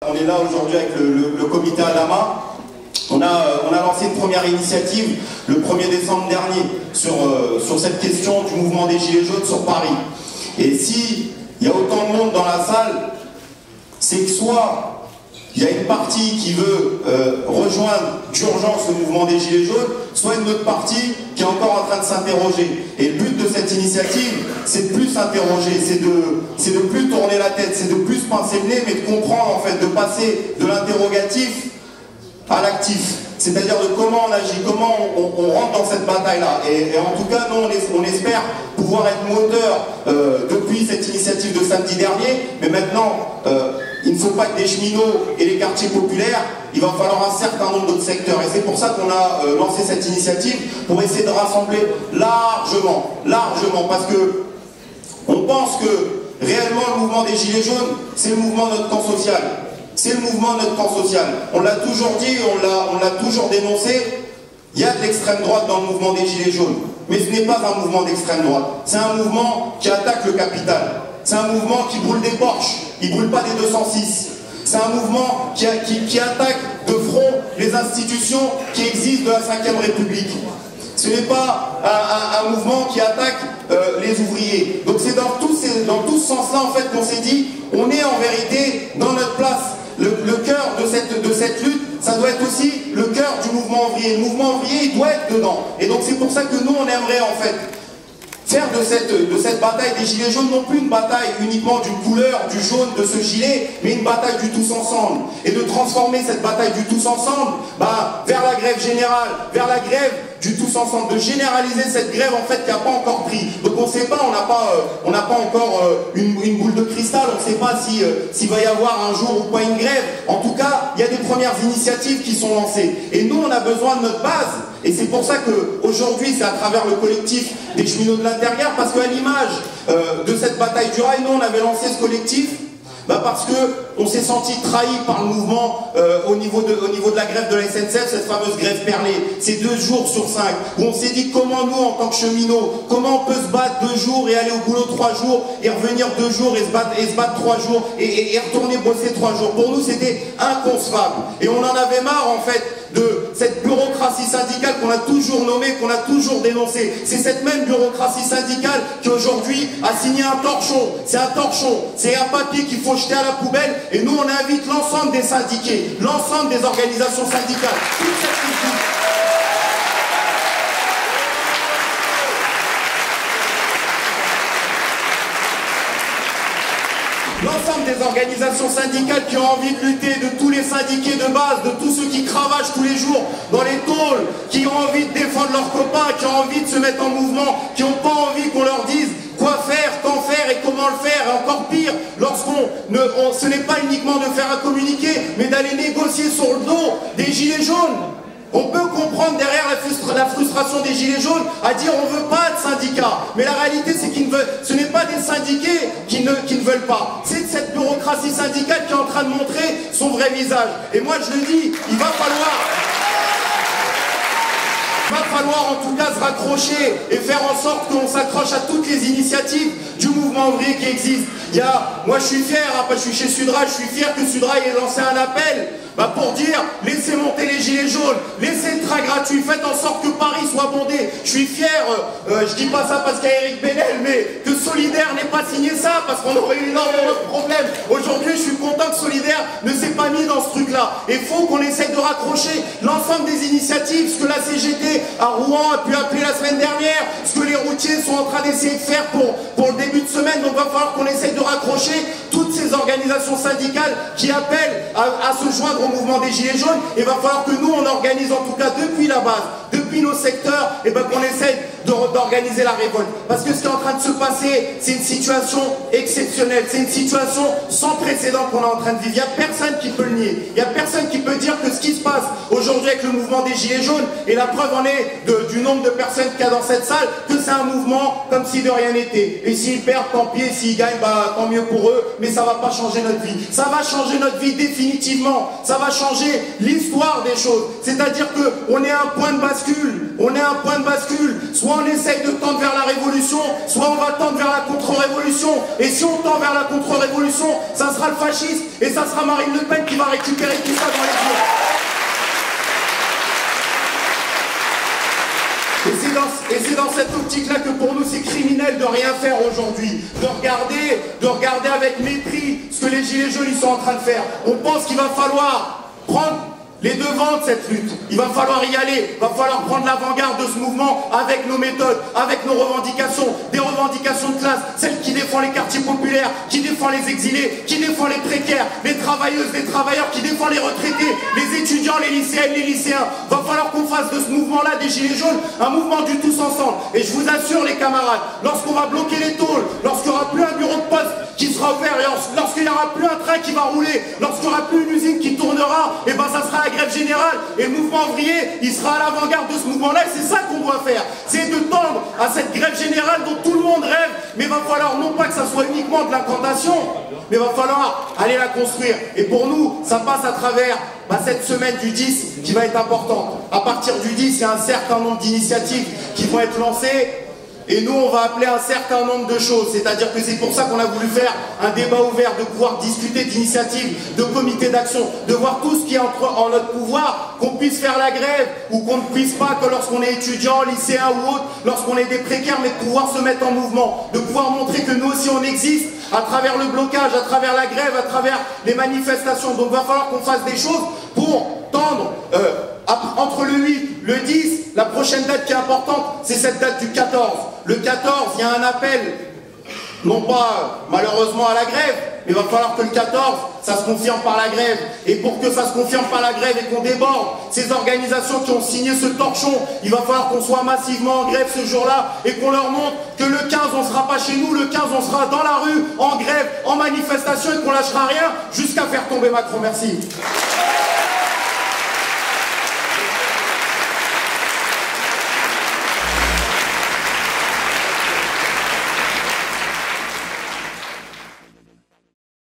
On est là aujourd'hui avec le comité Adama. On a lancé une première initiative le 1er décembre dernier sur cette question du mouvement des Gilets jaunes sur Paris. Et s'il y a autant de monde dans la salle, c'est que soit il y a une partie qui veut rejoindre d'urgence le mouvement des Gilets jaunes, soit une autre partie qui est encore en train de s'interroger. Et le but de cette initiative, c'est de plus s'interroger, c'est de plus tourner la tête, c'est de plus pincer le nez, mais de comprendre en fait, de passer de l'interrogatif à l'actif. C'est-à-dire de comment on agit, comment on rentre dans cette bataille-là. Et en tout cas, nous, on espère pouvoir être moteur depuis cette initiative de samedi dernier, mais maintenant, il ne faut pas que des cheminots et les quartiers populaires, il va falloir un certain nombre d'autres secteurs. Et c'est pour ça qu'on a lancé cette initiative, pour essayer de rassembler largement, parce que on pense que réellement le mouvement des Gilets jaunes, c'est le mouvement de notre camp social. C'est le mouvement de notre camp social. On l'a toujours dit, on l'a toujours dénoncé. Il y a de l'extrême droite dans le mouvement des Gilets jaunes. Mais ce n'est pas un mouvement d'extrême droite. C'est un mouvement qui attaque le capital. C'est un mouvement qui brûle des Porsche. Il ne brûle pas des 206. C'est un mouvement qui attaque de front les institutions qui existent de la 5e République. Ce n'est pas un mouvement qui attaque les ouvriers. Donc c'est dans tout ce sens-là en fait qu'on s'est dit, on est en vérité dans notre place. Le cœur de cette lutte, ça doit être aussi le cœur du mouvement ouvrier. Le mouvement ouvrier, il doit être dedans. Et donc c'est pour ça que nous, on aimerait en fait faire de cette bataille des Gilets jaunes non plus une bataille uniquement d'une couleur, du jaune de ce gilet, mais une bataille du tous ensemble. Et de transformer cette bataille du tous ensemble vers la grève générale, vers la grève du tous ensemble, de généraliser cette grève en fait qui n'a pas encore pris. Donc on ne sait pas, on n'a pas encore une boule de cristal, on ne sait pas s'il va y avoir un jour ou pas une grève. En tout cas, il y a des premières initiatives qui sont lancées. Et nous, on a besoin de notre base. Et c'est pour ça qu'aujourd'hui, c'est à travers le collectif des cheminots de l'intérieur, parce qu'à l'image de cette bataille du rail, nous, on avait lancé ce collectif parce qu'on s'est senti trahi par le mouvement au niveau de la grève de la SNCF, cette fameuse grève perlée. C'est 2 jours sur 5, où on s'est dit comment nous, en tant que cheminots, comment on peut se battre 2 jours et aller au boulot 3 jours, et revenir 2 jours et se battre 3 jours, et retourner bosser 3 jours. Pour nous, c'était inconcevable. Et on en avait marre, en fait, de cette bureaucratie syndicale qu'on a toujours nommée, qu'on a toujours dénoncée. C'est cette même bureaucratie syndicale qui aujourd'hui a signé un torchon. C'est un torchon, c'est un papier qu'il faut jeter à la poubelle. Et nous, on invite l'ensemble des syndiqués, l'ensemble des organisations syndicales, toute cette critique. L'ensemble des organisations syndicales qui ont envie de lutter, de tous les syndiqués de base, de tous ceux qui cravachent tous les jours dans les tôles, qui ont envie de défendre leurs copains, qui ont envie de se mettre en mouvement, qui n'ont pas envie qu'on leur dise quoi faire, quand faire et comment le faire. Et encore pire, ce n'est pas uniquement de faire un communiqué, mais d'aller négocier sur le dos des Gilets jaunes. On peut comprendre derrière la frustration des Gilets jaunes à dire on ne veut pas de syndicats. Mais la réalité, c'est ce n'est pas des syndiqués qui ne veulent pas. C'est cette bureaucratie syndicale qui est en train de montrer son vrai visage. Et moi, je le dis, il va falloir en tout cas se raccrocher et faire en sorte qu'on s'accroche à toutes les initiatives du mouvement ouvrier qui existe. Moi je suis fier, je suis chez Sudrail, je suis fier que Sudrail ait lancé un appel pour dire laissez monter les Gilets jaunes, laissez le train gratuit, faites en sorte que Paris soit bondé. Je suis fier, je dis pas ça parce qu'il y a Eric Benel, mais que Solidaire n'ait pas signé ça parce qu'on aurait eu énormément de problèmes. Aujourd'hui je suis content que Solidaire ne s'est pas mis dans ce truc-là. Il faut qu'on essaye de raccrocher l'ensemble des initiatives, ce que la CGT à Rouen a pu appeler la semaine dernière, ce que les routiers sont en train d'essayer de faire pour le début de semaine. Donc il va falloir qu'on essaye de raccrocher toutes ces organisations syndicales qui appellent à se joindre au mouvement des Gilets jaunes. Et il va falloir que nous, on organise en tout cas depuis la base, depuis nos secteurs, et qu'on essaye d'organiser la révolte. Parce que ce qui est en train de se passer, c'est une situation exceptionnelle, c'est une situation sans précédent qu'on est en train de vivre. Il n'y a personne qui peut le nier. Il n'y a personne qui peut dire que ce qui se passe aujourd'hui avec le mouvement des Gilets jaunes, et la preuve en est du nombre de personnes qu'il y a dans cette salle, que c'est un mouvement comme si de rien n'était. Et s'ils perdent, tant pis, et s'ils gagnent, tant mieux pour eux, mais ça va va pas changer notre vie. Ça va changer notre vie définitivement. Ça va changer l'histoire des choses. C'est-à-dire qu'on est à un point de bascule. On est à un point de bascule. Soit on essaye de tendre vers la révolution, soit on va tendre vers la contre-révolution. Et si on tend vers la contre-révolution, ça sera le fascisme et ça sera Marine Le Pen qui va récupérer tout ça dans les yeux. Et c'est dans cette optique-là que pour nous c'est criminel de rien faire aujourd'hui, de regarder avec mépris ce que les Gilets jaunes ils sont en train de faire. On pense qu'il va falloir prendre les devants de cette lutte. Il va falloir y aller, il va falloir prendre l'avant-garde de ce mouvement avec nos méthodes, avec nos revendications, des revendications de classe, celles qui défendent les quartiers populaires, qui défendent les exilés, qui défendent les précaires, les travailleuses, les travailleurs, qui défendent les retraités, les étudiants, les lycéennes, les lycéens. Il va falloir qu'on fasse de ce mouvement-là des Gilets jaunes un mouvement du tous ensemble. Et je vous assure les camarades, lorsqu'on va bloquer les tôles, lorsqu'il n'y aura plus un bureau de poste qui sera ouvert, lorsqu'il n'y aura plus un train qui va rouler, lorsqu'il n'y aura plus une usine qui tournera, et ben ça sera la grève générale. Et le mouvement ouvrier, il sera à l'avant-garde de ce mouvement-là, et c'est ça qu'on doit faire. C'est de tendre à cette grève générale dont tout le monde rêve, mais il va falloir non pas que ça soit uniquement de l'incantation, mais il va falloir aller la construire. Et pour nous, ça passe à travers cette semaine du 10 qui va être importante. À partir du 10, il y a un certain nombre d'initiatives qui vont être lancées. Et nous, on va appeler un certain nombre de choses. C'est-à-dire que c'est pour ça qu'on a voulu faire un débat ouvert, de pouvoir discuter d'initiatives, de comités d'action, de voir tout ce qui est en notre pouvoir, qu'on puisse faire la grève ou qu'on ne puisse pas, que lorsqu'on est étudiant, lycéen ou autre, lorsqu'on est des précaires, mais de pouvoir se mettre en mouvement, de pouvoir montrer que nous aussi on existe à travers le blocage, à travers la grève, à travers les manifestations. Donc il va falloir qu'on fasse des choses pour tendre entre le 8, le 10, la prochaine date qui est importante, c'est cette date du 14. Le 14, il y a un appel, non pas malheureusement à la grève, mais il va falloir que le 14, ça se confirme par la grève. Et pour que ça se confirme par la grève et qu'on déborde ces organisations qui ont signé ce torchon, il va falloir qu'on soit massivement en grève ce jour-là et qu'on leur montre que le 15, on ne sera pas chez nous, le 15, on sera dans la rue, en grève, en manifestation et qu'on lâchera rien jusqu'à faire tomber Macron. Merci.